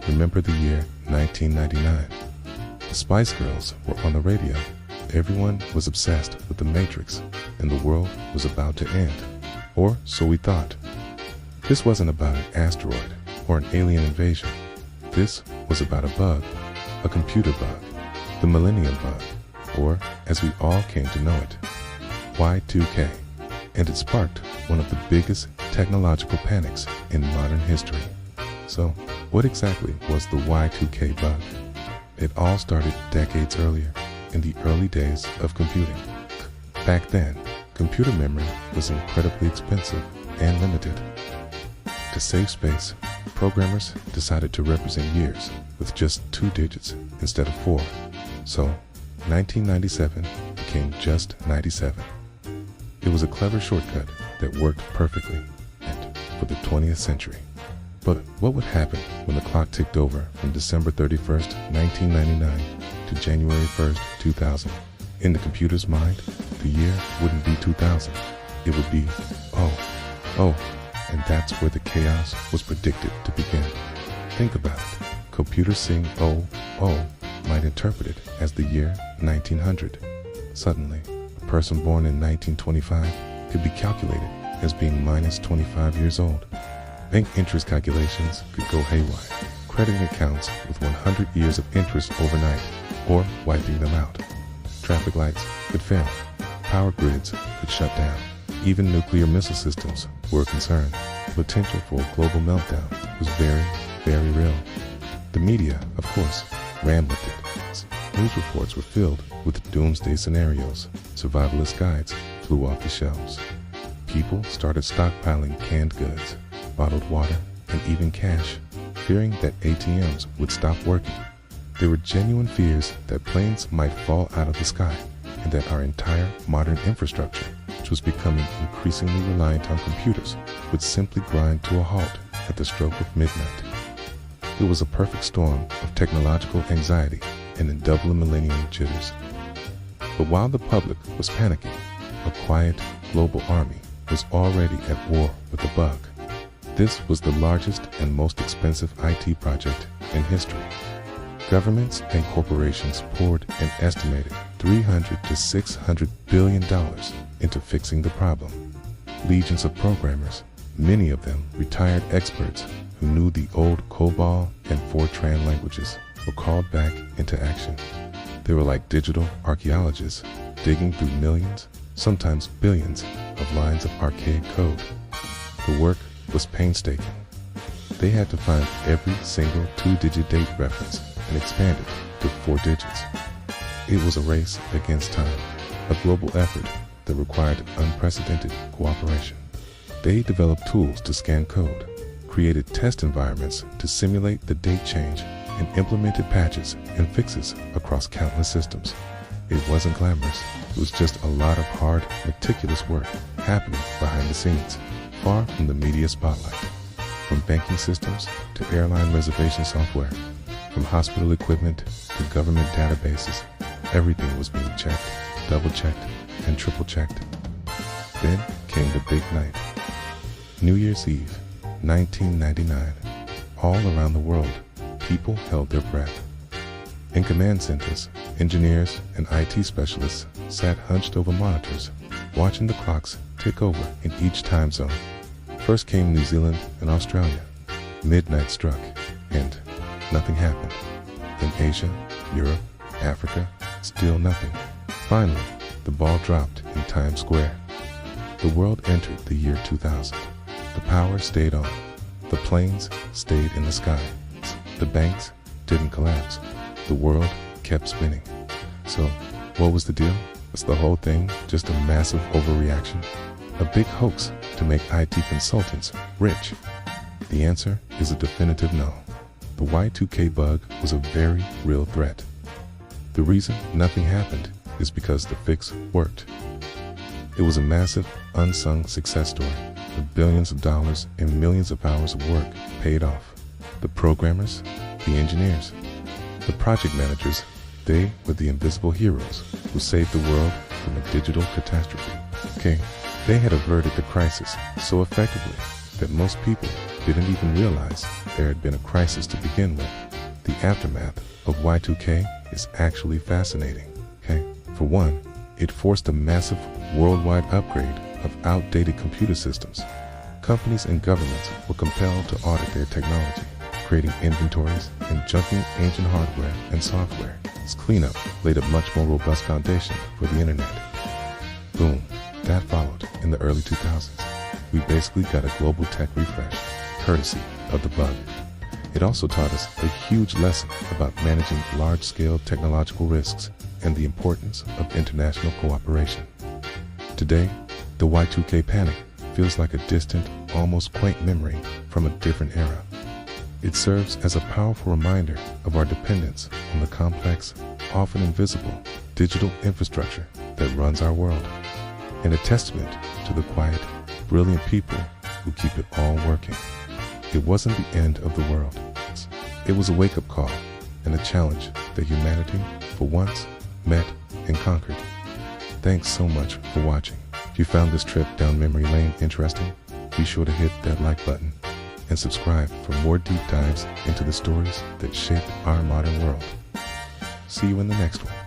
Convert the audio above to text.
remember the year 1999. The Spice Girls were on the radio. Everyone was obsessed with the Matrix, and the world was about to end. Or so we thought. This wasn't about an asteroid or an alien invasion. This was about a bug, a computer bug, the Millennium Bug, or as we all came to know it, Y2K. And it sparked one of the biggest technological panics in modern history. So, what exactly was the Y2K bug? It all started decades earlier, in the early days of computing. Back then, computer memory was incredibly expensive and limited. To save space, programmers decided to represent years with just 2 digits instead of 4. So, 1997 became just 97. It was a clever shortcut that worked perfectly and for the 20th century. But what would happen when the clock ticked over from December 31st, 1999 to January 1st, 2000? In the computer's mind, the year wouldn't be 2000. It would be, oh, and that's where the chaos was predicted to begin. Think about it. Computers seeing oh might interpret it as the year 1900. Suddenly, a person born in 1925 could be calculated as being minus 25 years old. Bank interest calculations could go haywire, crediting accounts with 100 years of interest overnight, or wiping them out. Traffic lights could fail. Power grids could shut down. Even nuclear missile systems were concerned. The potential for a global meltdown was very, very real. The media, of course, ran with it. News reports were filled with doomsday scenarios. Survivalist guides flew off the shelves. People started stockpiling canned goods, bottled water, and even cash, fearing that ATMs would stop working. There were genuine fears that planes might fall out of the sky, and that our entire modern infrastructure, which was becoming increasingly reliant on computers, would simply grind to a halt at the stroke of midnight. It was a perfect storm of technological anxiety and the double millennium jitters. But while the public was panicking, a quiet global army was already at war with the bug. This was the largest and most expensive IT project in history. Governments and corporations poured an estimated $300 to $600 billion into fixing the problem. Legions of programmers, many of them retired experts who knew the old COBOL and Fortran languages, were called back into action. They were like digital archaeologists, digging through millions, sometimes billions, of lines of archaic code. The work was painstaking. They had to find every single 2-digit date reference and expand it to 4 digits. It was a race against time, a global effort that required unprecedented cooperation. They developed tools to scan code, created test environments to simulate the date change, and implemented patches and fixes across countless systems. It wasn't glamorous. It was just a lot of hard, meticulous work happening behind the scenes, far from the media spotlight. From banking systems to airline reservation software, from hospital equipment to government databases, everything was being checked, double-checked, and triple-checked. Then came the big night. New Year's Eve, 1999. All around the world, people held their breath. In command centers, engineers and IT specialists sat hunched over monitors, watching the clocks tick over in each time zone. First came New Zealand and Australia. Midnight struck, and nothing happened. Then Asia, Europe, Africa, still nothing. Finally, the ball dropped in Times Square. The world entered the year 2000. The power stayed on. The planes stayed in the sky. The banks didn't collapse. The world kept spinning. So, what was the deal? Was the whole thing just a massive overreaction? A big hoax to make IT consultants rich? The answer is a definitive no. The Y2K bug was a very real threat. The reason nothing happened is because the fix worked. It was a massive, unsung success story. The billions of dollars and millions of hours of work paid off. The programmers, the engineers, the project managers, they were the invisible heroes who saved the world from a digital catastrophe. Okay, they had averted the crisis so effectively that most people didn't even realize there had been a crisis to begin with. The aftermath of Y2K is actually fascinating. Okay? For one, it forced a massive worldwide upgrade of outdated computer systems. Companies and governments were compelled to audit their technology, creating inventories and junking ancient hardware and software. This cleanup laid a much more robust foundation for the internet. Boom, that followed in the early 2000s. We basically got a global tech refresh, courtesy of the bug. It also taught us a huge lesson about managing large-scale technological risks and the importance of international cooperation. Today, the Y2K panic feels like a distant, almost quaint memory from a different era. It serves as a powerful reminder of our dependence on the complex, often invisible, digital infrastructure that runs our world, and a testament to the quiet, brilliant people who keep it all working. It wasn't the end of the world. It was a wake-up call and a challenge that humanity, for once, met and conquered. Thanks so much for watching. If you found this trip down memory lane interesting, be sure to hit that like button and subscribe for more deep dives into the stories that shaped our modern world. See you in the next one.